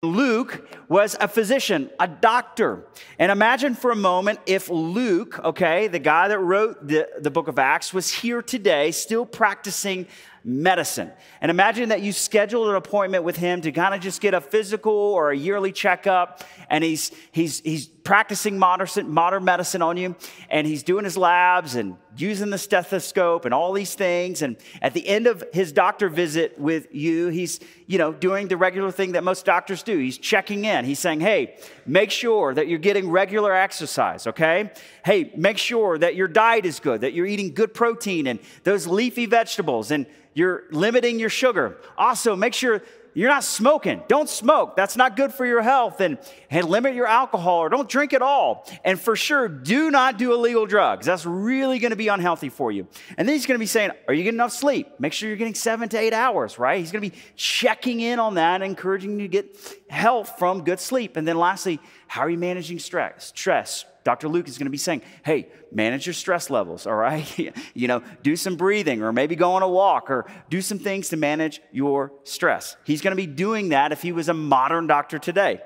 Luke was a physician, a doctor. And imagine for a moment if Luke, okay, the guy that wrote the book of Acts, was here today still practicing medicine. And imagine that you scheduled an appointment with him to kind of just get a physical or a yearly checkup, and he's practicing modern medicine on you, and he's doing his labs and using the stethoscope and all these things. And at the end of his doctor visit with you, he's, doing the regular thing that most doctors do. He's checking in. He's saying, hey, make sure that you're getting regular exercise, okay? Hey, make sure that your diet is good, that you're eating good protein and those leafy vegetables, and you're limiting your sugar. Also, make sure you're not smoking. Don't smoke. That's not good for your health. And limit your alcohol, or don't drink at all. And for sure, do not do illegal drugs. That's really going to be unhealthy for you. And then he's going to be saying, are you getting enough sleep? Make sure you're getting 7 to 8 hours, right? He's going to be checking in on that, encouraging you to get health from good sleep. And then lastly, how are you managing stress? Dr. Luke is going to be saying, hey, manage your stress levels, all right? Do some breathing, or maybe go on a walk, or do some things to manage your stress. He's going to be doing that if he was a modern doctor today.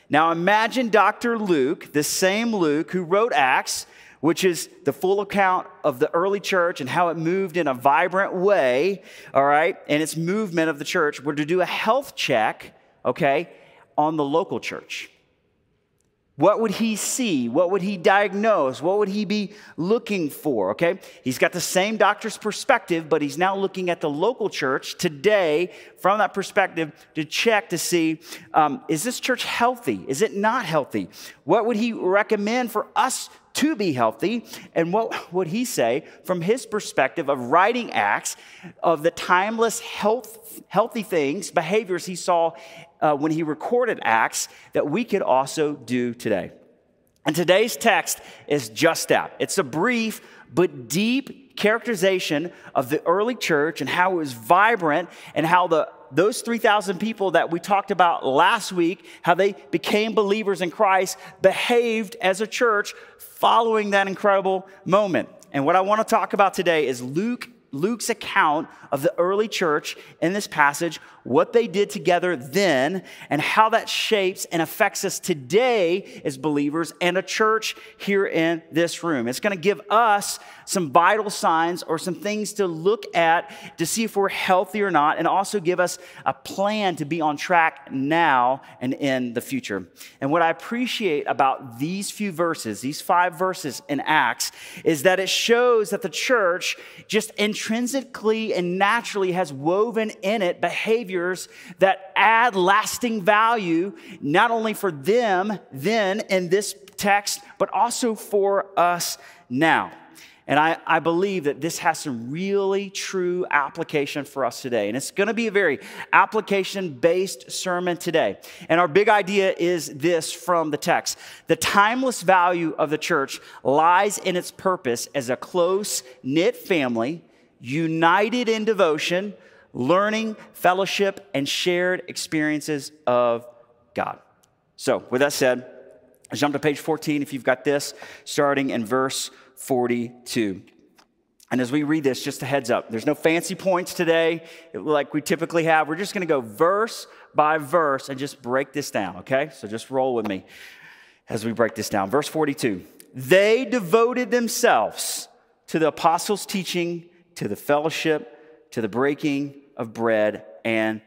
Now imagine Dr. Luke, the same Luke who wrote Acts, which is the full account of the early church and how it moved in a vibrant way, all right? And its movement of the church were to do a health check, okay, on the local church. What would he see? What would he diagnose? What would he be looking for? Okay, he's got the same doctor's perspective, but he's now looking at the local church today from that perspective to check to see, is this church healthy? Is it not healthy? What would he recommend for us to be healthy? And what would he say from his perspective of writing Acts, of the timeless healthy things, behaviors he saw when he recorded Acts, that we could also do today? And today's text is just that. It's a brief but deep characterization of the early church and how it was vibrant, and how those 3,000 people that we talked about last week, how they became believers in Christ, behaved as a church following that incredible moment. And what I want to talk about today is Luke's account of the early church in this passage, what they did together then, and how that shapes and affects us today as believers and a church here in this room. It's going to give us some vital signs or some things to look at to see if we're healthy or not, and also give us a plan to be on track now and in the future. And what I appreciate about these few verses, these 5 verses in Acts, is that it shows that the church just intrinsically and naturally has woven in it behaviors that add lasting value, not only for them then in this text, but also for us now. And I believe that this has some really true application for us today. And it's going to be a very application-based sermon today. And our big idea is this from the text. The timeless value of the church lies in its purpose as a close-knit family, united in devotion, learning, fellowship, and shared experiences of God. So with that said, let's jump to page 14 if you've got this, starting in verse 42. And as we read this, just a heads up, there's no fancy points today like we typically have. We're just going to go verse by verse and just break this down, okay? So just roll with me as we break this down. Verse 42, they devoted themselves to the apostles' teaching, to the fellowship, to the breaking of bread, and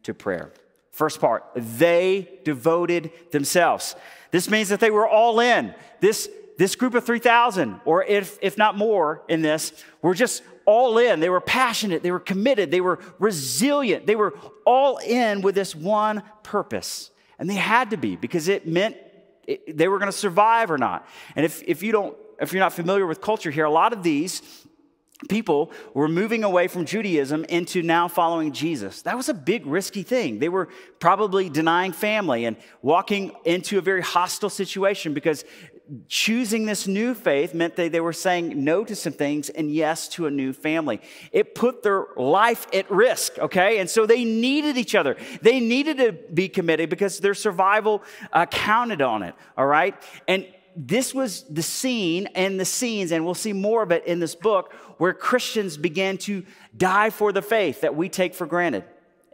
to prayer. First part, they devoted themselves. This means that they were all in. This group of 3,000, or if not more in this, were just all in. They were passionate. They were committed. They were resilient. They were all in with this one purpose. And they had to be, because it meant they were going to survive or not. And if you're not familiar with culture here, a lot of these people were moving away from Judaism into now following Jesus. That was a big, risky thing. They were probably denying family and walking into a very hostile situation, because choosing this new faith meant they were saying no to some things and yes to a new family. It put their life at risk, okay? And so they needed each other. They needed to be committed because their survival counted on it, all right? And this was the scene and the scenes, and we'll see more of it in this book, where Christians began to die for the faith that we take for granted.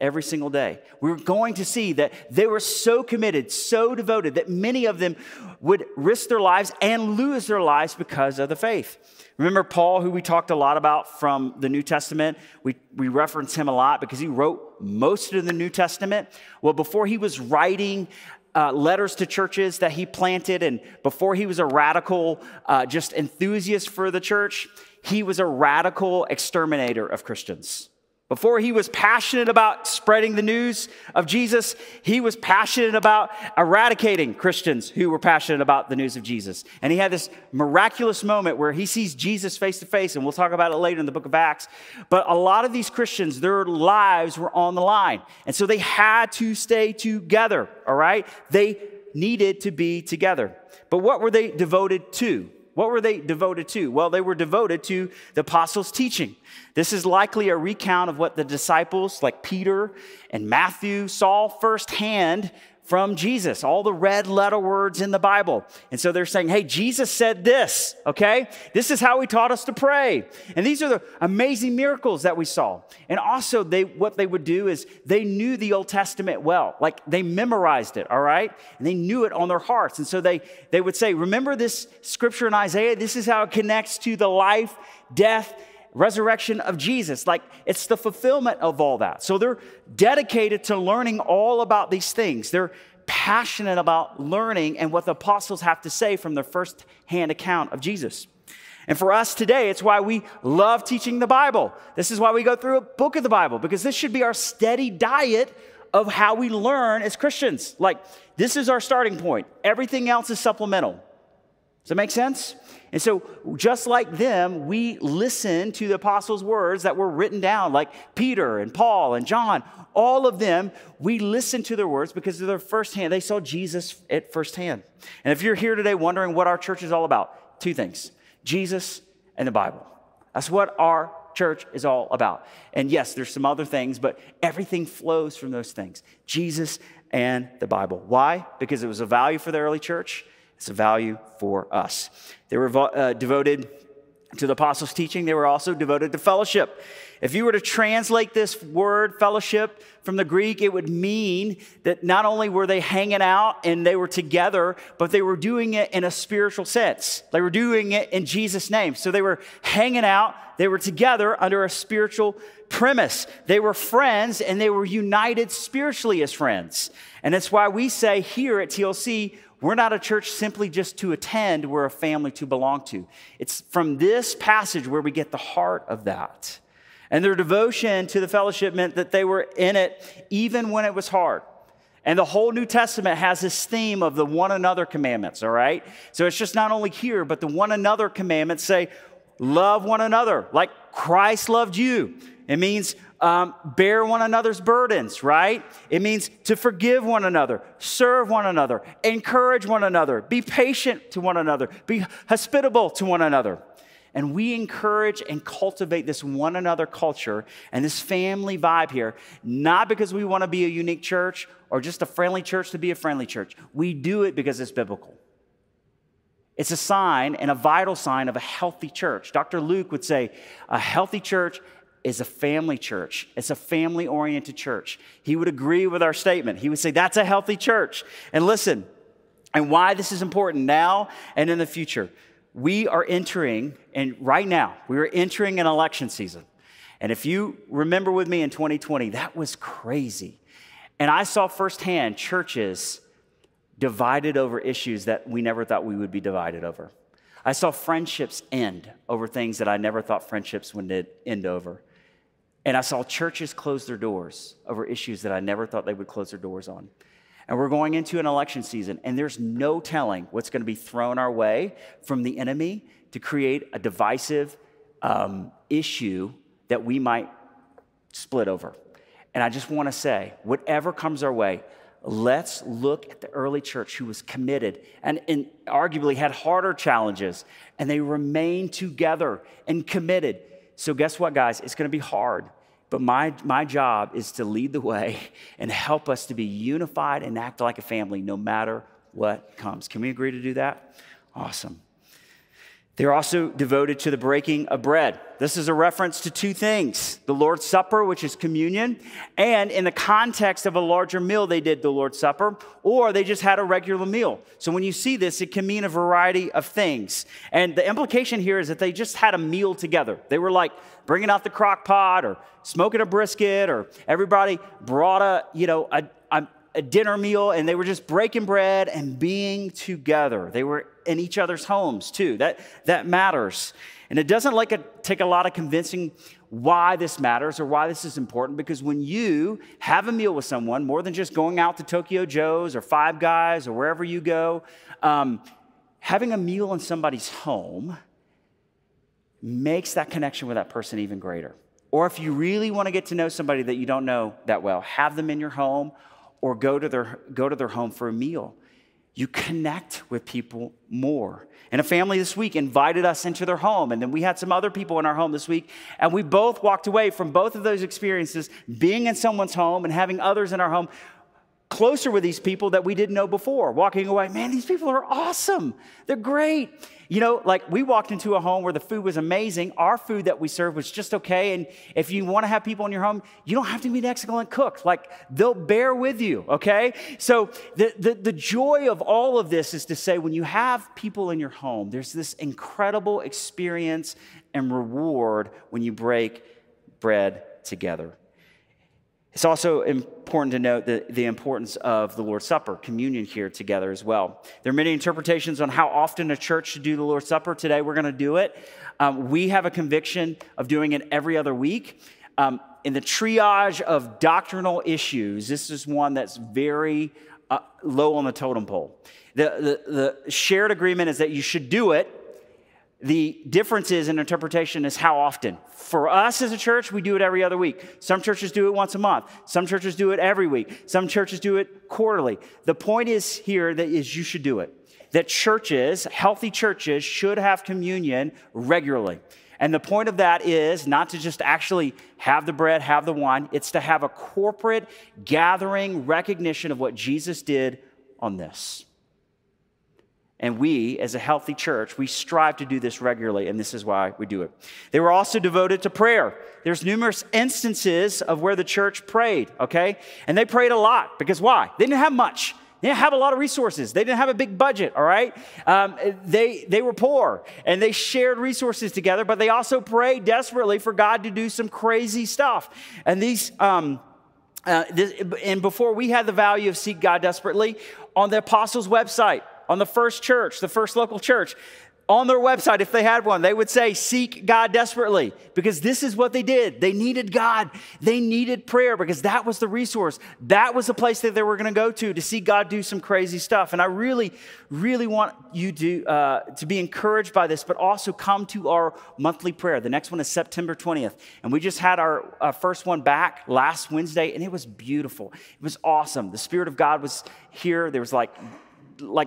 every single day. We're going to see that they were so committed, so devoted, that many of them would risk their lives and lose their lives because of the faith. Remember Paul, who we talked a lot about from the New Testament? We reference him a lot because he wrote most of the New Testament. Well, before he was writing letters to churches that he planted, and before he was a radical just enthusiast for the church, he was a radical exterminator of Christians. Before he was passionate about spreading the news of Jesus, he was passionate about eradicating Christians who were passionate about the news of Jesus. And he had this miraculous moment where he sees Jesus face to face, and we'll talk about it later in the book of Acts. But a lot of these Christians, their lives were on the line. And so they had to stay together, all right? They needed to be together. But what were they devoted to? What were they devoted to? Well, they were devoted to the apostles' teaching. This is likely a recount of what the disciples like Peter and Matthew saw firsthand from Jesus, all the red letter words in the Bible. And so they're saying, hey, Jesus said this, okay? This is how he taught us to pray. And these are the amazing miracles that we saw. And also what they would do is they knew the Old Testament well. Like they memorized it, all right? And they knew it on their hearts. And so they would say, remember this scripture in Isaiah? This is how it connects to the life, death, resurrection of Jesus. Like it's the fulfillment of all that. So they're dedicated to learning all about these things. They're passionate about learning and what the apostles have to say from their first-hand account of Jesus. And for us today, it's why we love teaching the Bible. This is why we go through a book of the Bible, because this should be our steady diet of how we learn as Christians. Like this is our starting point. Everything else is supplemental. Does that make sense? And so just like them, we listen to the apostles' words that were written down, like Peter and Paul and John, all of them, we listen to their words because of their firsthand. They saw Jesus at firsthand. And if you're here today wondering what our church is all about, two things, Jesus and the Bible. That's what our church is all about. And yes, there's some other things, but everything flows from those things, Jesus and the Bible. Why? Because it was a value for the early church. It's a value for us. They were devoted to the apostles' teaching. They were also devoted to fellowship. If you were to translate this word fellowship from the Greek, it would mean that not only were they hanging out and they were together, but they were doing it in a spiritual sense. They were doing it in Jesus' name. So they were hanging out. They were together under a spiritual premise. They were friends and they were united spiritually as friends. And that's why we say here at TLC, we're not a church simply just to attend, we're a family to belong to. It's from this passage where we get the heart of that. And their devotion to the fellowship meant that they were in it even when it was hard. And the whole New Testament has this theme of the one another commandments, all right? So it's just not only here, but the one another commandments say, love one another like Christ loved you. It means bear one another's burdens, right? It means to forgive one another, serve one another, encourage one another, be patient to one another, be hospitable to one another. And we encourage and cultivate this one another culture and this family vibe here, not because we want to be a unique church or just a friendly church to be a friendly church. We do it because it's biblical. It's a sign and a vital sign of a healthy church. Dr. Luke would say a healthy church is a family church. It's a family-oriented church. He would agree with our statement. He would say that's a healthy church. And listen, and why this is important now and in the future. We are entering, and right now, we are entering an election season. And if you remember with me in 2020, that was crazy. And I saw firsthand churches divided over issues that we never thought we would be divided over. I saw friendships end over things that I never thought friendships would end over. And I saw churches close their doors over issues that I never thought they would close their doors on. And we're going into an election season, and there's no telling what's going to be thrown our way from the enemy to create a divisive issue that we might split over. And I just want to say, whatever comes our way, let's look at the early church who was committed and arguably had harder challenges, and they remained together and committed. So guess what, guys? It's going to be hard. But my job is to lead the way and help us to be unified and act like a family no matter what comes. Can we agree to do that? Awesome. They're also devoted to the breaking of bread. This is a reference to two things: the Lord's Supper, which is communion, and in the context of a larger meal, they did the Lord's Supper, or they just had a regular meal. So when you see this, it can mean a variety of things. And the implication here is that they just had a meal together. They were like bringing out the crock pot or smoking a brisket, or everybody brought a dinner meal, and they were just breaking bread and being together. They were in each other's homes too. That matters. And it doesn't take a lot of convincing why this matters or why this is important, because when you have a meal with someone, more than just going out to Tokyo Joe's or Five Guys or wherever you go, having a meal in somebody's home makes that connection with that person even greater. Or if you really want to get to know somebody that you don't know that well, have them in your home or go to their home for a meal. You connect with people more. And a family this week invited us into their home, and then we had some other people in our home this week, and we both walked away from both of those experiences, being in someone's home and having others in our home, closer with these people that we didn't know before. Walking away, man, these people are awesome. They're great. Like we walked into a home where the food was amazing. Our food that we served was just okay. And if you want to have people in your home, you don't have to be an excellent cook. Like they'll bear with you, okay? So the joy of all of this is to say, when you have people in your home, there's this incredible experience and reward when you break bread together. It's also important to note the importance of the Lord's Supper, communion here together as well. There are many interpretations on how often a church should do the Lord's Supper. Today, we're going to do it. We have a conviction of doing it every other week. In the triage of doctrinal issues, this is one that's very low on the totem pole. The shared agreement is that you should do it. The differences in interpretation is how often. For us as a church, we do it every other week. Some churches do it once a month. Some churches do it every week. Some churches do it quarterly. The point is here that is you should do it. That churches, healthy churches, should have communion regularly. And the point of that is not to just actually have the bread, have the wine. It's to have a corporate gathering recognition of what Jesus did on this. And we, as a healthy church, we strive to do this regularly, and this is why we do it. They were also devoted to prayer. There's numerous instances of where the church prayed, okay? And they prayed a lot, because why? They didn't have much. They didn't have a lot of resources. They didn't have a big budget, all right? They were poor, and they shared resources together, but they also prayed desperately for God to do some crazy stuff. And and before we had the value of Seek God Desperately, on the Apostles' website, on the first church, the first local church, on their website, if they had one, they would say, seek God desperately, because this is what they did. They needed God. They needed prayer, because that was the resource. That was the place that they were going to go to see God do some crazy stuff. And I really, really want you to be encouraged by this, but also come to our monthly prayer. The next one is September 20th. And we just had our first one back last Wednesday, and it was beautiful. It was awesome. The Spirit of God was here. There was like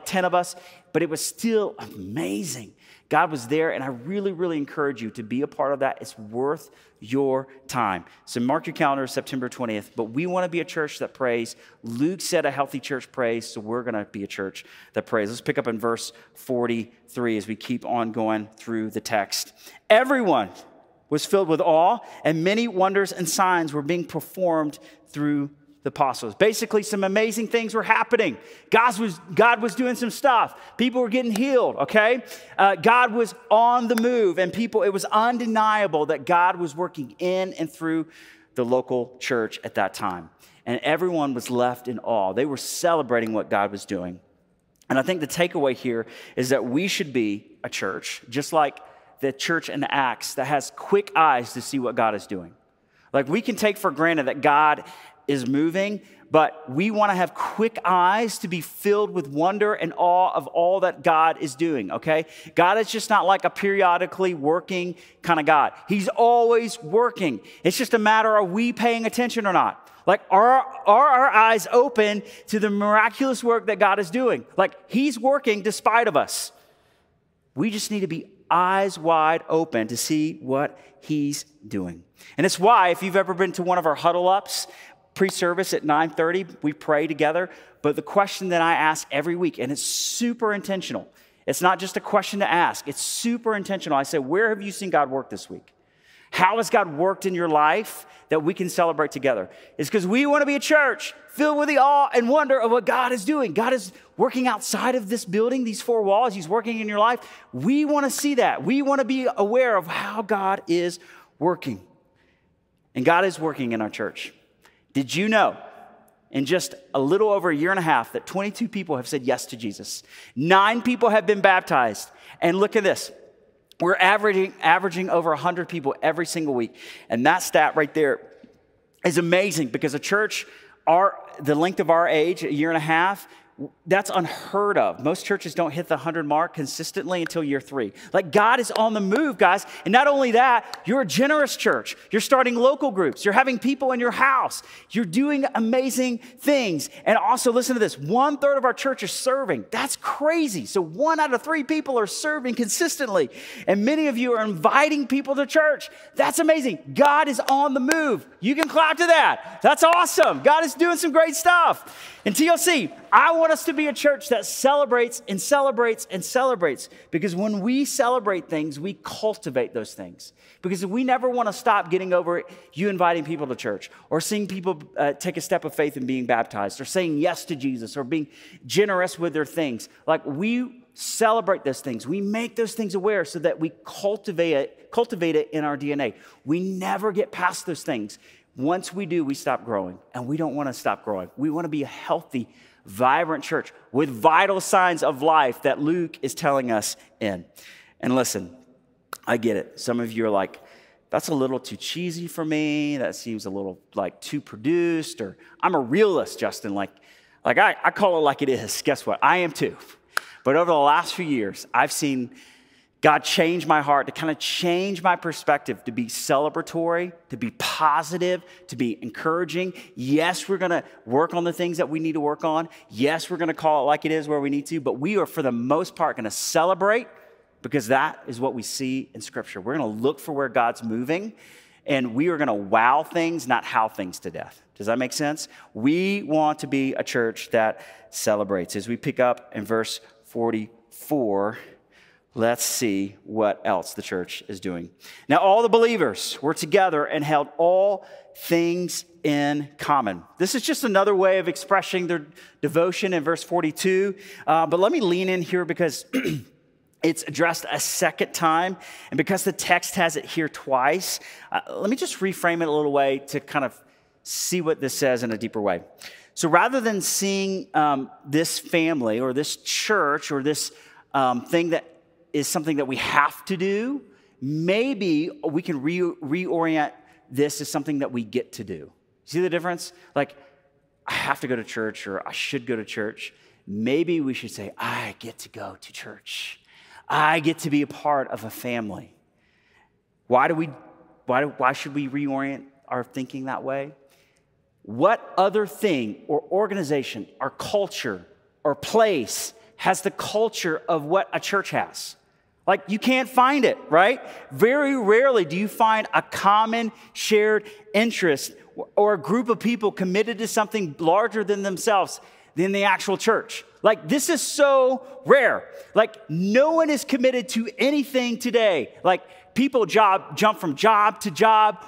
10 of us, but it was still amazing. God was there, and I really, really encourage you to be a part of that. It's worth your time. So mark your calendar, September 20th, but we want to be a church that prays. Luke said a healthy church prays, so we're going to be a church that prays. Let's pick up in verse 43 as we keep on going through the text. Everyone was filled with awe, and many wonders and signs were being performed through the apostles. Basically, some amazing things were happening. God was doing some stuff. People were getting healed, okay? God was on the move, and it was undeniable that God was working in and through the local church at that time. And everyone was left in awe. They were celebrating what God was doing. And I think the takeaway here is that we should be a church, just like the church in Acts, that has quick eyes to see what God is doing. Like, we can take for granted that God is moving, but we want to have quick eyes to be filled with wonder and awe of all that God is doing, okay? God is just not like a periodically working kind of God. He's always working. It's just a matter of we paying attention or not. Like, are our eyes open to the miraculous work that God is doing? Like, he's working despite of us. We just need to be eyes wide open to see what he's doing. And it's why, if you've ever been to one of our huddle ups, pre-service at 9:30, we pray together. But the question that I ask every week, and it's super intentional, It's not just a question to ask. It's super intentional. I say, where have you seen God work this week? How has God worked in your life that we can celebrate together? It's because we want to be a church filled with the awe and wonder of what God is doing. God is working outside of this building, these four walls. He's working in your life. We want to see that. We want to be aware of how God is working. And God is working in our church. Did you know in just a little over a year and a half that 22 people have said yes to Jesus? 9 people have been baptized. And look at this. We're averaging over 100 people every single week. And that stat right there is amazing because a church, the length of our age, a year and a half, that's unheard of. Most churches don't hit the 100 mark consistently until year 3. Like, God is on the move, guys. And not only that, you're a generous church. You're starting local groups. You're having people in your house. You're doing amazing things. And also, listen to this. 1/3 of our church is serving. That's crazy. So 1 out of 3 people are serving consistently. And many of you are inviting people to church. That's amazing. God is on the move. You can clap to that. That's awesome. God is doing some great stuff. And TLC, I want us to be a church that celebrates and celebrates and celebrates, because when we celebrate things, we cultivate those things. Because we never want to stop getting over you inviting people to church, or seeing people take a step of faith and being baptized, or saying yes to Jesus, or being generous with their things. Like, we celebrate those things. We make those things aware so that we cultivate it in our DNA. We never get past those things. Once we do, we stop growing, and we don't want to stop growing. We want to be a healthy, vibrant church with vital signs of life that Luke is telling us in. And listen, I get it. Some of you are like, that's a little too cheesy for me. That seems a little like too produced, or I'm a realist, Justin. Like I call it like it is. Guess what? I am too. But over the last few years, I've seen God changed my heart to kind of change my perspective, to be celebratory, to be positive, to be encouraging. Yes, we're going to work on the things that we need to work on. Yes, we're going to call it like it is where we need to, but we are, for the most part, going to celebrate, because that is what we see in Scripture. We're going to look for where God's moving, and we are going to wow things, not how things to death. Does that make sense? We want to be a church that celebrates. As we pick up in verse 44, let's see what else the church is doing. Now, all the believers were together and held all things in common. This is just another way of expressing their devotion in verse 42. But let me lean in here because it's addressed a second time. And because the text has it here twice, let me just reframe it a little way to kind of see what this says in a deeper way. So rather than seeing this family or this church or this thing that is something that we have to do, maybe we can reorient this as something that we get to do. See the difference? Like, I have to go to church, or I should go to church. Maybe we should say, I get to go to church. I get to be a part of a family. Why should we reorient our thinking that way? What other thing or organization or culture or place has the culture of what a church has? Like, you can't find it, right? Very rarely do you find a common shared interest or a group of people committed to something larger than themselves than the actual church. Like, this is so rare. Like, no one is committed to anything today. Like, people jump from job to job.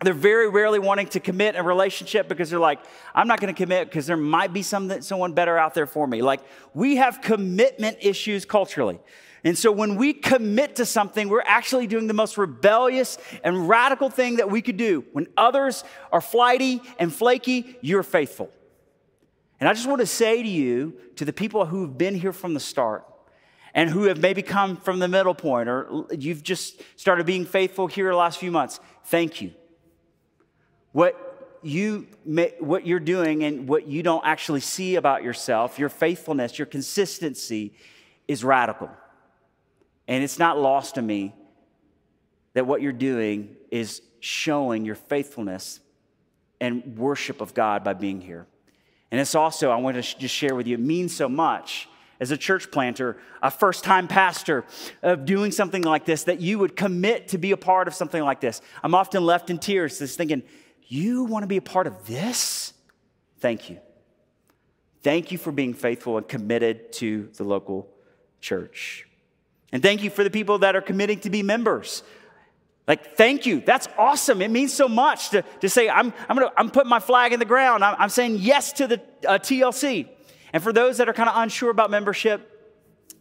They're very rarely wanting to commit a relationship because they're like, I'm not going to commit because there might be someone better out there for me. Like, we have commitment issues culturally. And so when we commit to something, we're actually doing the most rebellious and radical thing that we could do. When others are flighty and flaky, you're faithful. And I just want to say to you, to the people who've been here from the start and who have maybe come from the middle point, or you've just started being faithful here the last few months, thank you. What you're doing and what you don't actually see about yourself, your faithfulness, your consistency is radical. And it's not lost to me that what you're doing is showing your faithfulness and worship of God by being here. And it's also, I want to just share with you, it means so much as a church planter, a first-time pastor, of doing something like this, that you would commit to be a part of something like this. I'm often left in tears just thinking, you want to be a part of this? Thank you. Thank you for being faithful and committed to the local church. And thank you for the people that are committing to be members. Like, thank you. That's awesome. It means so much to say, I'm putting my flag in the ground. I'm saying yes to the TLC. And for those that are kind of unsure about membership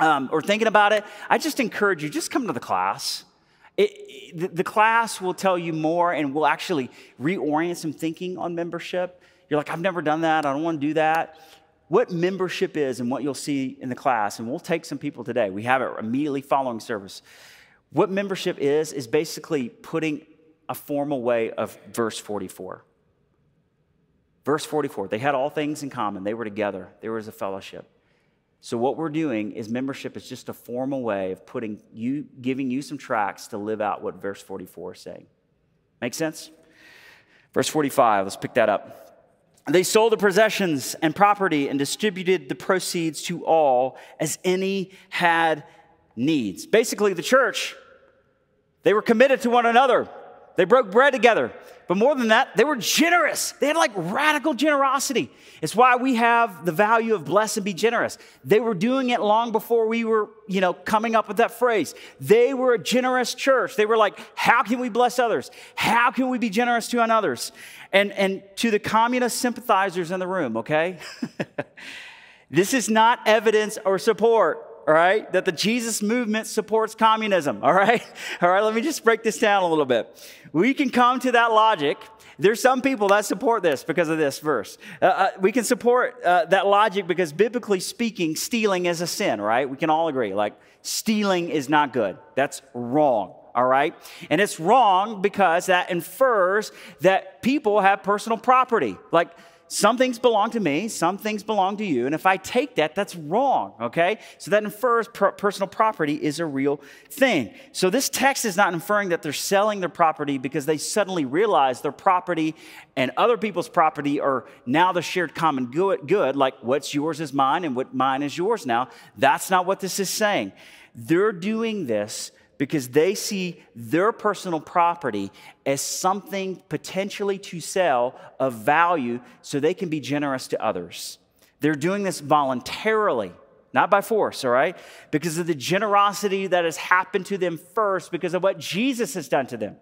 or thinking about it, I just encourage you, just come to the class. The class will tell you more and will actually reorient some thinking on membership. You're like, I've never done that. I don't want to do that. What membership is and what you'll see in the class, and we'll take some people today. We have it immediately following service. What membership is basically putting a formal way of verse 44. Verse 44, they had all things in common. They were together. There was a fellowship. So what we're doing is membership is just a formal way of giving you some tracks to live out what verse 44 is saying. Make sense? Verse 45, let's pick that up. They sold the possessions and property and distributed the proceeds to all as any had needs. Basically, the church, they were committed to one another. They broke bread together. But more than that, they were generous. They had like radical generosity. It's why we have the value of bless and be generous. They were doing it long before we were, coming up with that phrase. They were a generous church. They were like, how can we bless others? How can we be generous to others? And to the communist sympathizers in the room, okay? This is not evidence or support. All right, that the Jesus movement supports communism, all right? All right, let me just break this down a little bit. We can come to that logic. There's some people that support this because of this verse. We can support that logic because biblically speaking, stealing is a sin, right? We can all agree, like stealing is not good. That's wrong. All right? And it's wrong because that infers that people have personal property. Like, some things belong to me, some things belong to you, and if I take that, that's wrong, okay? So that infers personal property is a real thing. So this text is not inferring that they're selling their property because they suddenly realize their property and other people's property are now the shared common good, like what's yours is mine and what mine is yours now. That's not what this is saying. They're doing this because they see their personal property as something potentially to sell of value so they can be generous to others. They're doing this voluntarily, not by force, all right? Because of the generosity that has happened to them first because of what Jesus has done to them.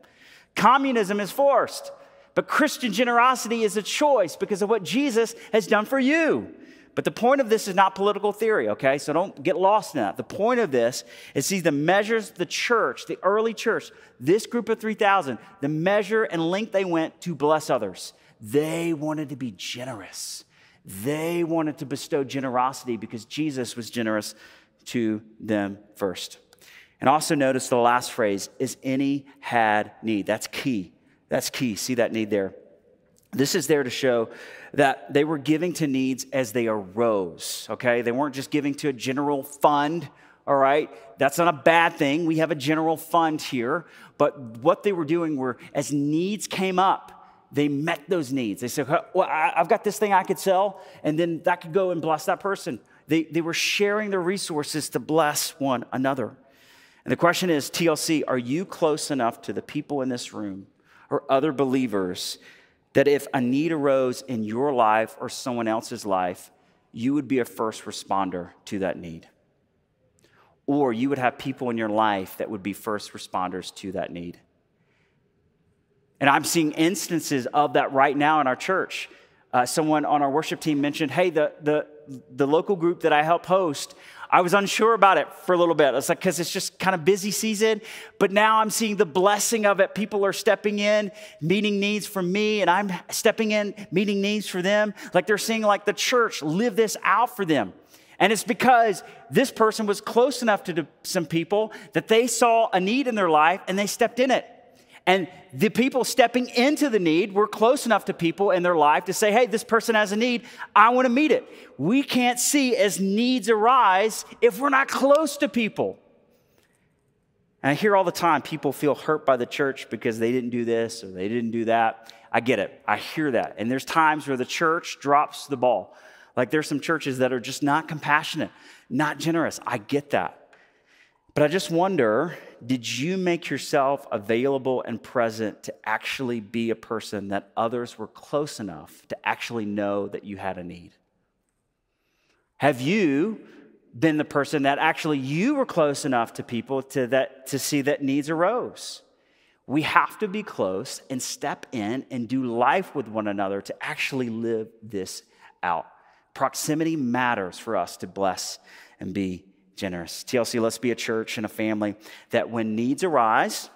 Communism is forced, but Christian generosity is a choice because of what Jesus has done for you. But the point of this is not political theory, okay? So don't get lost in that. The point of this is see the measures the church, the early church, this group of 3,000, the measure and length they went to bless others. They wanted to be generous. They wanted to bestow generosity because Jesus was generous to them first. And also notice the last phrase is any had need. That's key. That's key. See that need there. This is there to show that they were giving to needs as they arose, okay? They weren't just giving to a general fund, all right? That's not a bad thing. We have a general fund here. But what they were doing were, as needs came up, they met those needs. They said, well, I've got this thing I could sell, and then that could go and bless that person. They were sharing their resources to bless one another. And the question is, TLC, are you close enough to the people in this room or other believers that if a need arose in your life or someone else's life, you would be a first responder to that need? Or you would have people in your life that would be first responders to that need. And I'm seeing instances of that right now in our church. Someone on our worship team mentioned, hey, the local group that I help host, I was unsure about it for a little bit. It's like, because it's just kind of busy season. But now I'm seeing the blessing of it. People are stepping in, meeting needs for me, and I'm stepping in, meeting needs for them. Like they're seeing like the church live this out for them. And it's because this person was close enough to some people that they saw a need in their life and they stepped in it. And the people stepping into the need were close enough to people in their life to say, hey, this person has a need. I want to meet it. We can't see as needs arise if we're not close to people. And I hear all the time people feel hurt by the church because they didn't do this or they didn't do that. I get it. I hear that. And there's times where the church drops the ball. Like there's some churches that are just not compassionate, not generous. I get that. But I just wonder, did you make yourself available and present to actually be a person that others were close enough to actually know that you had a need? Have you been the person that actually you were close enough to people to see that needs arose. We have to be close and step in and do life with one another to actually live this out. Proximity matters for us to bless and be generous. TLC, let's be a church and a family that when needs arise,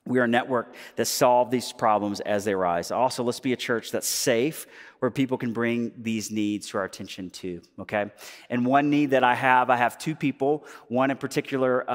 we are a network that solve these problems as they arise. Also, let's be a church that's safe, where people can bring these needs to our attention too, okay? And one need that I have two people. One in particular,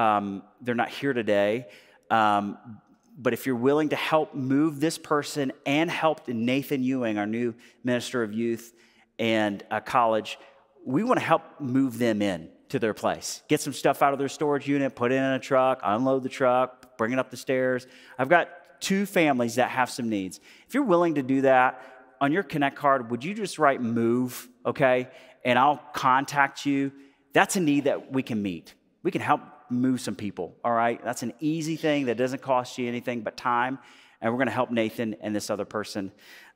they're not here today, but if you're willing to help move this person and help Nathan Ewing, our new minister of youth and college, we want to help move them in to their place. Get some stuff out of their storage unit, put it in a truck, unload the truck, bring it up the stairs. I've got two families that have some needs. If you're willing to do that, on your Connect card, would you just write move, okay? And I'll contact you. That's a need that we can meet. We can help move some people, all right? That's an easy thing that doesn't cost you anything but time, and we're going to help Nathan and this other person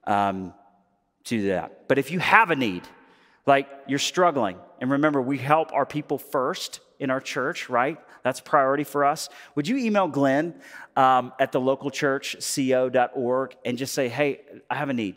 do that. But if you have a need, like you're struggling, and remember, we help our people first in our church, right? That's a priority for us. Would you email Glenn at the local church, co.org, and just say, hey, I have a need.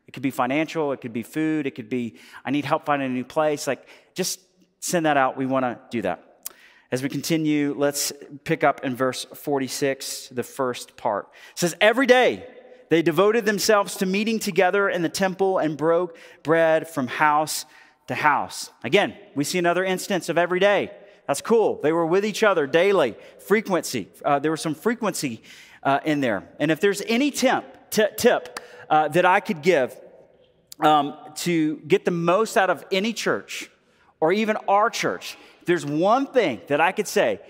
It could be financial, it could be food, it could be, I need help finding a new place. Like, just send that out. We want to do that. As we continue, let's pick up in verse 46, the first part. It says, every day they devoted themselves to meeting together in the temple and broke bread from house to house. Again, we see another instance of every day. That's cool. They were with each other daily. Frequency. There was some frequency in there. And if there's any tip that I could give to get the most out of any church or even our church, there's one thing that I could say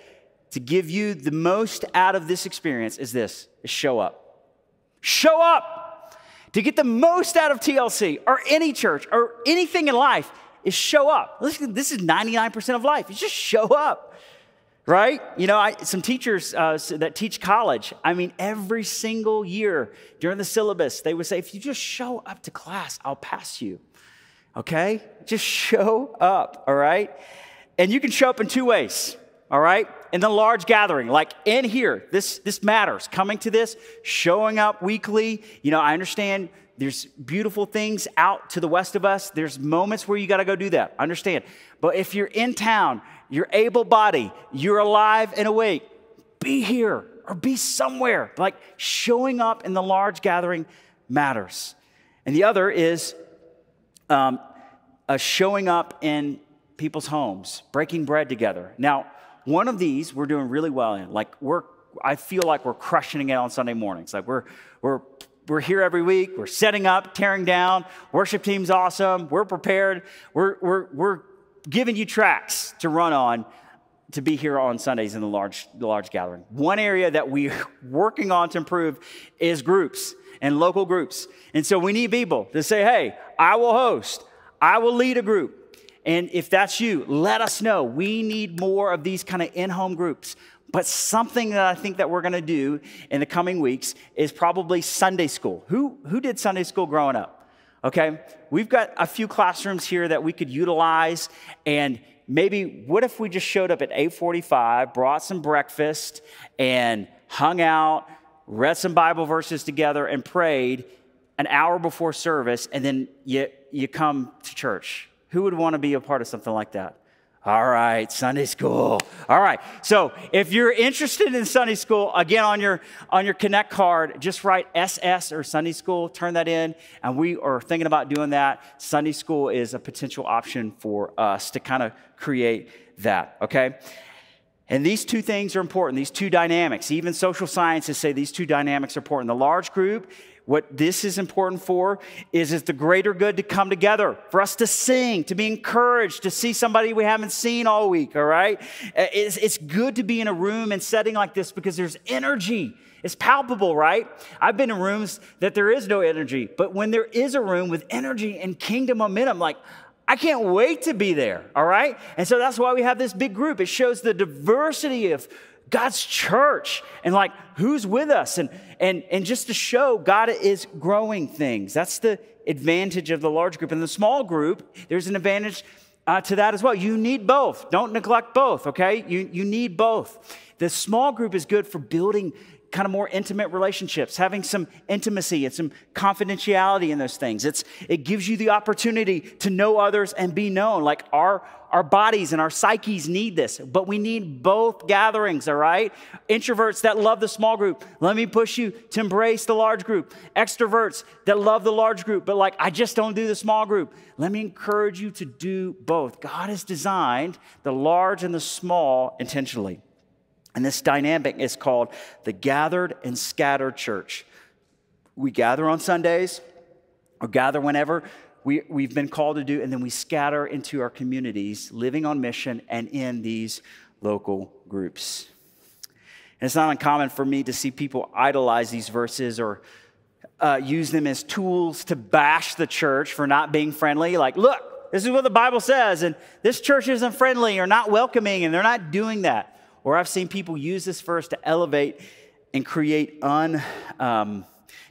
to give you the most out of this experience is this, is show up. Show up. To get the most out of TLC or any church or anything in life is show up. Listen, this is 99% of life. You just show up, right? You know, some teachers that teach college, I mean, every single year during the syllabus, they would say, if you just show up to class, I'll pass you, okay? Just show up, all right? And you can show up in two ways, all right? In the large gathering, like in here, this matters. Coming to this, showing up weekly. You know, I understand there's beautiful things out to the west of us. There's moments where you got to go do that. I understand. But if you're in town, you're able-bodied, you're alive and awake, be here or be somewhere. Like showing up in the large gathering matters. And the other is showing up in people's homes, breaking bread together. Now, one of these we're doing really well in. Like I feel like we're crushing it on Sunday mornings. Like we're here every week. We're setting up, tearing down. Worship team's awesome. We're prepared. We're giving you tracks to run on to be here on Sundays in the large gathering. One area that we're working on to improve is groups and local groups. And so we need people to say, hey, I will host. I will lead a group. And if that's you, let us know. We need more of these kind of in-home groups. But something that I think that we're going to do in the coming weeks is probably Sunday school. Who did Sunday school growing up? Okay, we've got a few classrooms here that we could utilize. And maybe what if we just showed up at 8:45, brought some breakfast, and hung out, read some Bible verses together, and prayed an hour before service, and then you come to church? Who would want to be a part of something like that? All right, Sunday school. All right, so if you're interested in Sunday school, again, on your Connect card, just write SS or Sunday school, turn that in, and we are thinking about doing that. Sunday school is a potential option for us to kind of create that, okay? And these two things are important, these two dynamics. Even social sciences say these two dynamics are important. The large group, what this is important for is the greater good to come together, for us to sing, to be encouraged, to see somebody we haven't seen all week, all right? It's good to be in a room and setting like this because there's energy. It's palpable, right? I've been in rooms that there is no energy, but when there is a room with energy and kingdom momentum, like, I can't wait to be there, all right? And so that's why we have this big group. It shows the diversity of God's church and like who's with us and just to show God is growing things. That's the advantage of the large group. In the small group, there's an advantage to that as well. You need both. Don't neglect both, okay? You need both. The small group is good for building kind of more intimate relationships, having some intimacy and some confidentiality in those things. It gives you the opportunity to know others and be known. Like our bodies and our psyches need this, but we need both gatherings, all right? Introverts that love the small group, let me push you to embrace the large group. Extroverts that love the large group, but like, I just don't do the small group. Let me encourage you to do both. God has designed the large and the small intentionally. And this dynamic is called the gathered and scattered church. We gather on Sundays or gather whenever we've been called to do, and then we scatter into our communities, living on mission and in these local groups. And it's not uncommon for me to see people idolize these verses or use them as tools to bash the church for not being friendly. Like, look, this is what the Bible says, and this church isn't friendly or not welcoming, and they're not doing that. Or I've seen people use this verse to elevate and create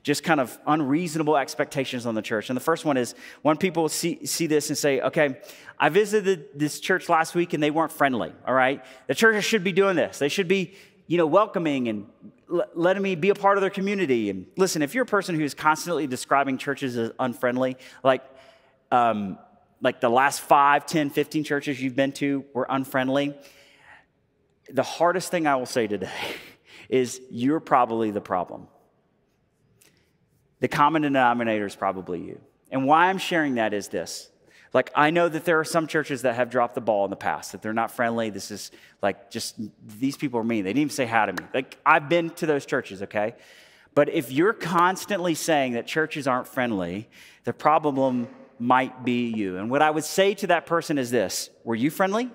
just kind of unreasonable expectations on the church. And the first one is when people see this and say, okay, I visited this church last week and they weren't friendly, all right? The churches should be doing this. They should be, welcoming and letting me be a part of their community. And listen, if you're a person who's constantly describing churches as unfriendly, like the last 5, 10, 15 churches you've been to were unfriendly, the hardest thing I will say today is you're probably the problem. The common denominator is probably you. And why I'm sharing that is this. Like, I know that there are some churches that have dropped the ball in the past, that they're not friendly. This is like just, these people are mean. They didn't even say hi to me. Like, I've been to those churches, okay? But if you're constantly saying that churches aren't friendly, the problem might be you. And what I would say to that person is this: were you friendly?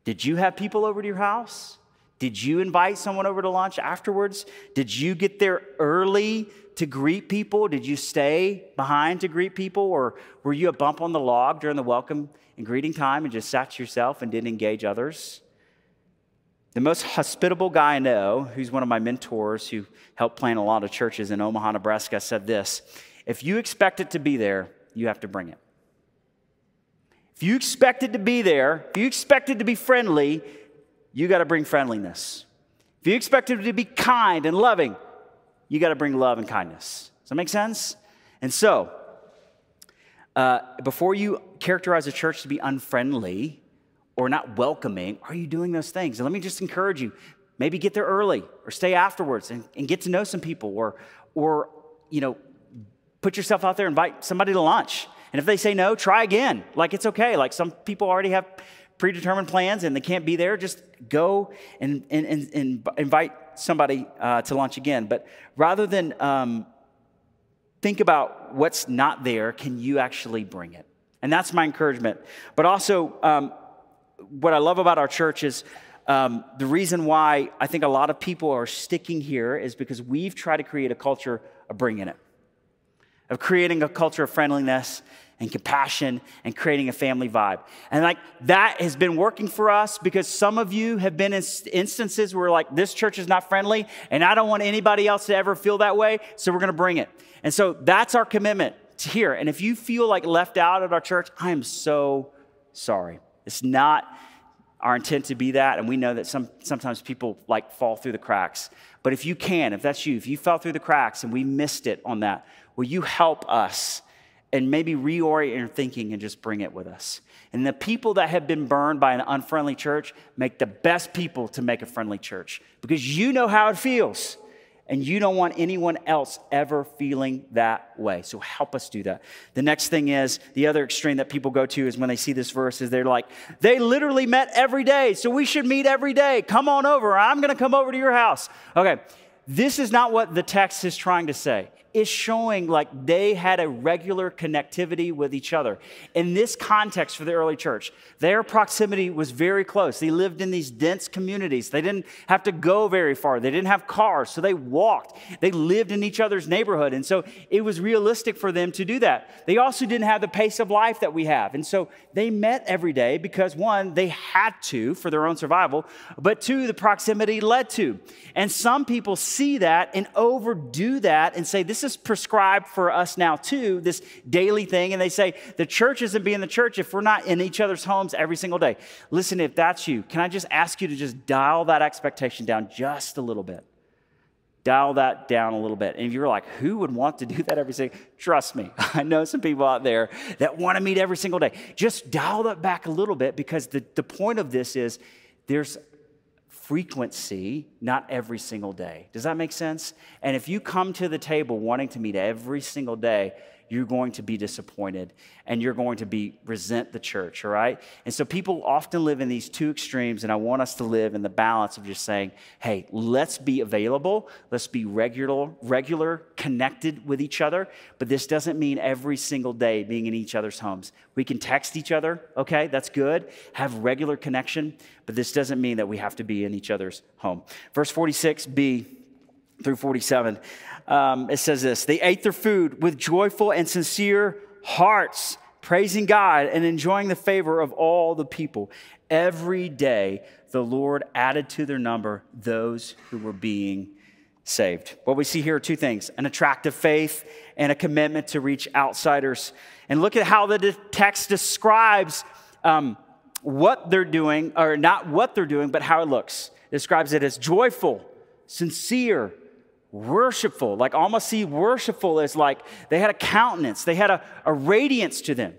Did you have people over to your house? Did you invite someone over to lunch afterwards? Did you get there early to greet people? Did you stay behind to greet people? Or were you a bump on the log during the welcome and greeting time and just sat to yourself and didn't engage others? The most hospitable guy I know, who's one of my mentors who helped plant a lot of churches in Omaha, Nebraska, said this: if you expect it to be there, you have to bring it. If you expect it to be there, if you expect it to be friendly, you got to bring friendliness. If you expect it to be kind and loving, you got to bring love and kindness. Does that make sense? And so, before you characterize a church to be unfriendly or not welcoming, are you doing those things? And let me just encourage you, maybe get there early or stay afterwards and get to know some people or put yourself out there, invite somebody to lunch. And if they say no, try again. Like, it's okay. Like, some people already have predetermined plans and they can't be there. Just go and invite somebody to lunch again. But rather than think about what's not there, can you actually bring it? And that's my encouragement. But also, what I love about our church is the reason why I think a lot of people are sticking here is because we've tried to create a culture of bringing it, of creating a culture of friendliness and compassion and creating a family vibe. And like, that has been working for us because some of you have been in instances where like, this church is not friendly and I don't want anybody else to ever feel that way, so we're going to bring it. And so that's our commitment to here. And if you feel like left out at our church, I am so sorry. It's not our intent to be that, and we know that sometimes people like fall through the cracks. But if you can, if that's you, if you fell through the cracks and we missed it on that, will you help us and maybe reorient your thinking and just bring it with us? And the people that have been burned by an unfriendly church make the best people to make a friendly church because you know how it feels. And you don't want anyone else ever feeling that way. So help us do that. The next thing is, the other extreme that people go to is when they see this verse is they're like, they literally met every day, so we should meet every day. Come on over. I'm going to come over to your house. Okay, this is not what the text is trying to say. It's showing like they had a regular connectivity with each other. In this context for the early church, their proximity was very close. They lived in these dense communities. They didn't have to go very far. They didn't have cars, so they walked. They lived in each other's neighborhood, and so it was realistic for them to do that. They also didn't have the pace of life that we have, and so they met every day because, one, they had to for their own survival, but two, the proximity led to. And some people see that and overdo that and say, this Jesus prescribed for us now too, this daily thing. And they say the church isn't being the church if we're not in each other's homes every single day. Listen, if that's you, can I just ask you to just dial that expectation down just a little bit? Dial that down a little bit. And if you're like, who would want to do that every single day? Trust me, I know some people out there that want to meet every single day. Just dial that back a little bit, because the point of this is there's frequency, not every single day. Does that make sense? And if you come to the table wanting to meet every single day, you're going to be disappointed and you're going to resent the church, all right? And so people often live in these two extremes, and I want us to live in the balance of just saying, hey, let's be available, let's be regular, connected with each other, but this doesn't mean every single day being in each other's homes. We can text each other, okay? That's good. Have regular connection, but this doesn't mean that we have to be in each other's home. Verse 46b through 47, it says this: they ate their food with joyful and sincere hearts, praising God and enjoying the favor of all the people. Every day the Lord added to their number those who were being saved. What we see here are two things: an attractive faith and a commitment to reach outsiders. And look at how the text describes what they're doing, or not what they're doing, but how it looks. It describes it as joyful, sincere, worshipful. Like, almost see worshipful as like they had a countenance, they had a radiance to them,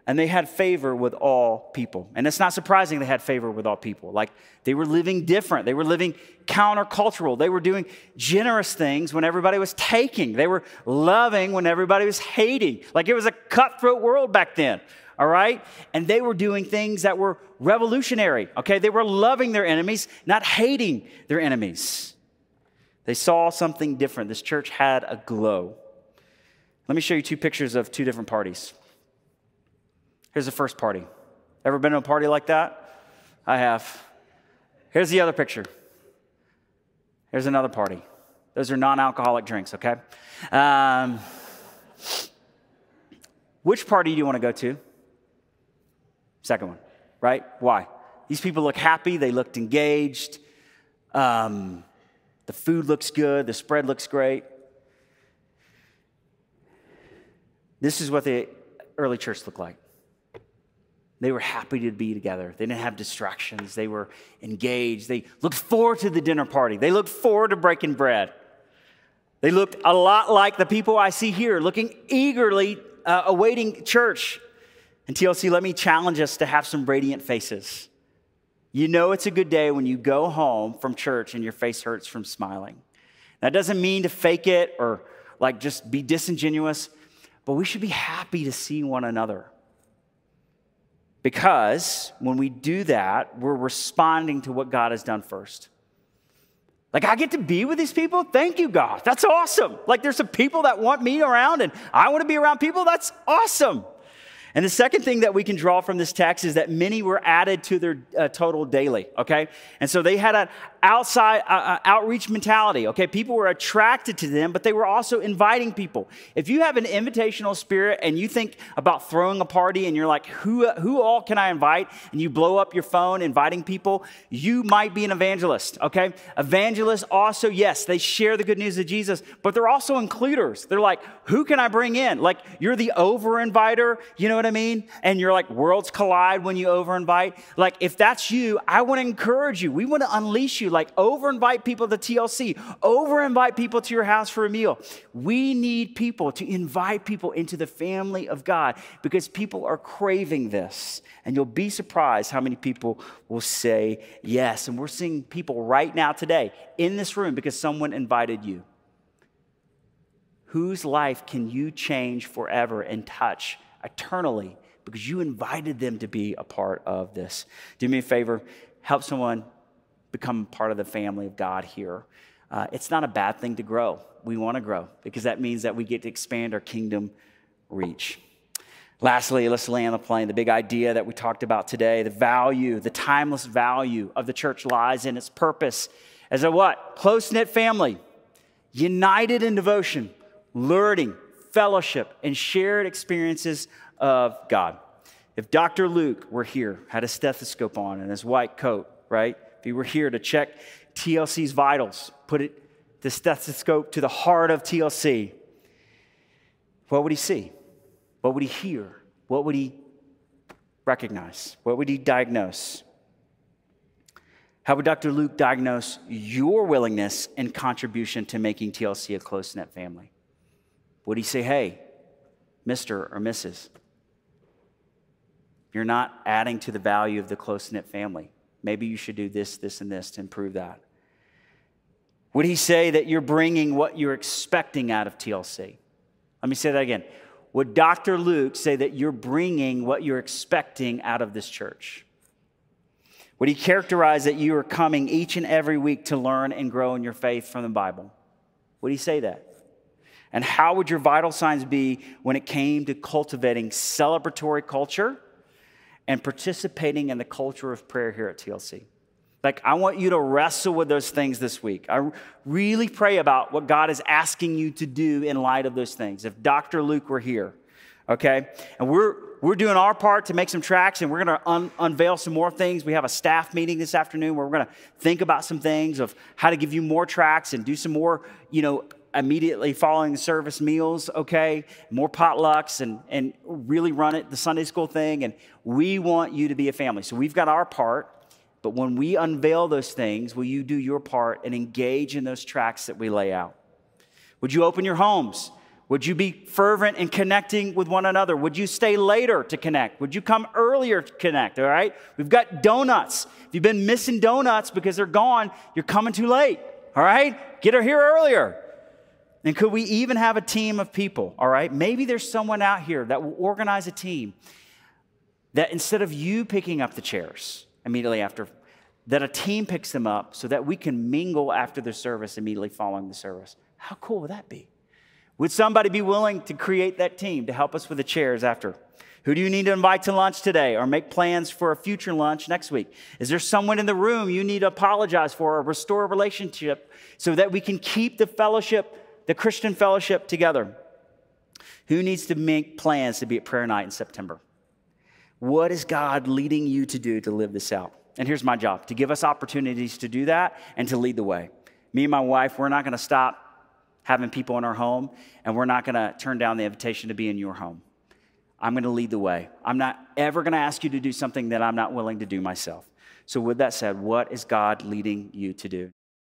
and they had favor with all people. And it's not surprising they had favor with all people. Like, they were living different. They were living countercultural. They were doing generous things when everybody was taking. They were loving when everybody was hating. Like, it was a cutthroat world back then. All right? And they were doing things that were revolutionary. Okay? They were loving their enemies, not hating their enemies. They saw something different. This church had a glow. Let me show you two pictures of two different parties. Here's the first party. Ever been to a party like that? I have. Here's the other picture. Here's another party. Those are non-alcoholic drinks, okay? Which party do you want to go to? Second one, right? Why? These people look happy. They looked engaged. The food looks good. The spread looks great. This is what the early church looked like. They were happy to be together. They didn't have distractions. They were engaged. They looked forward to the dinner party. They looked forward to breaking bread. They looked a lot like the people I see here, looking eagerly, awaiting church. And TLC, let me challenge us to have some radiant faces. You know it's a good day when you go home from church and your face hurts from smiling. That doesn't mean to fake it or like just be disingenuous, but we should be happy to see one another. Because when we do that, we're responding to what God has done first. Like, I get to be with these people? Thank you, God. That's awesome. Like, there's some people that want me around and I want to be around people. That's awesome. And the second thing that we can draw from this text is that many were added to their total daily, okay? And so they had an outreach mentality, okay? People were attracted to them, but they were also inviting people. If you have an invitational spirit and you think about throwing a party and you're like, who all can I invite? And you blow up your phone inviting people, you might be an evangelist, okay? Evangelists also, yes, they share the good news of Jesus, but they're also includers. They're like, who can I bring in? Like, you're the over-inviter, you know what I mean? And you're like, worlds collide when you over-invite. Like, if that's you, I want to encourage you. We want to unleash you. Like, over-invite people to TLC. Over-invite people to your house for a meal. We need people to invite people into the family of God because people are craving this. And you'll be surprised how many people will say yes. And we're seeing people right now today in this room because someone invited you. Whose life can you change forever and touch eternally because you invited them to be a part of this? Do me a favor, help someone become part of the family of God here. It's not a bad thing to grow. We want to grow because that means that we get to expand our kingdom reach. Lastly, let's land the plane. The big idea that we talked about today, the value, the timeless value of the church lies in its purpose as a what? Close-knit family, united in devotion, learning, fellowship, and shared experiences of God. If Dr. Luke were here, had a stethoscope on and his white coat, right? If he were here to check TLC's vitals, put the stethoscope to the heart of TLC, what would he see? What would he hear? What would he recognize? What would he diagnose? How would Dr. Luke diagnose your willingness and contribution to making TLC a close-knit family? Would he say, hey, Mr. or Mrs., you're not adding to the value of the close-knit family. Maybe you should do this, this, and this to improve that. Would he say that you're bringing what you're expecting out of TLC? Let me say that again. Would Dr. Luke say that you're bringing what you're expecting out of this church? Would he characterize that you are coming each and every week to learn and grow in your faith from the Bible? Would he say that? And how would your vital signs be when it came to cultivating celebratory culture and participating in the culture of prayer here at TLC? Like, I want you to wrestle with those things this week. I really pray about what God is asking you to do in light of those things. If Dr. Luke were here, okay? And we're doing our part to make some tracks, and we're going to unveil some more things. We have a staff meeting this afternoon where we're going to think about some things of how to give you more tracks and do some more, immediately following the service meals, okay? More potlucks and really run it, the Sunday school thing. And we want you to be a family. So we've got our part. But when we unveil those things, will you do your part and engage in those tracks that we lay out? Would you open your homes? Would you be fervent in connecting with one another? Would you stay later to connect? Would you come earlier to connect, all right? We've got donuts. If you've been missing donuts because they're gone, you're coming too late, all right? Get her here earlier. And could we even have a team of people, all right? Maybe there's someone out here that will organize a team that instead of you picking up the chairs immediately after, that a team picks them up so that we can mingle after the service immediately following the service. How cool would that be? Would somebody be willing to create that team to help us with the chairs after? Who do you need to invite to lunch today or make plans for a future lunch next week? Is there someone in the room you need to apologize for or restore a relationship so that we can keep the fellowship, the Christian fellowship together? Who needs to make plans to be at prayer night in September? What is God leading you to do to live this out? And here's my job, to give us opportunities to do that and to lead the way. Me and my wife, we're not going to stop having people in our home, and we're not going to turn down the invitation to be in your home. I'm going to lead the way. I'm not ever going to ask you to do something that I'm not willing to do myself. So with that said, what is God leading you to do?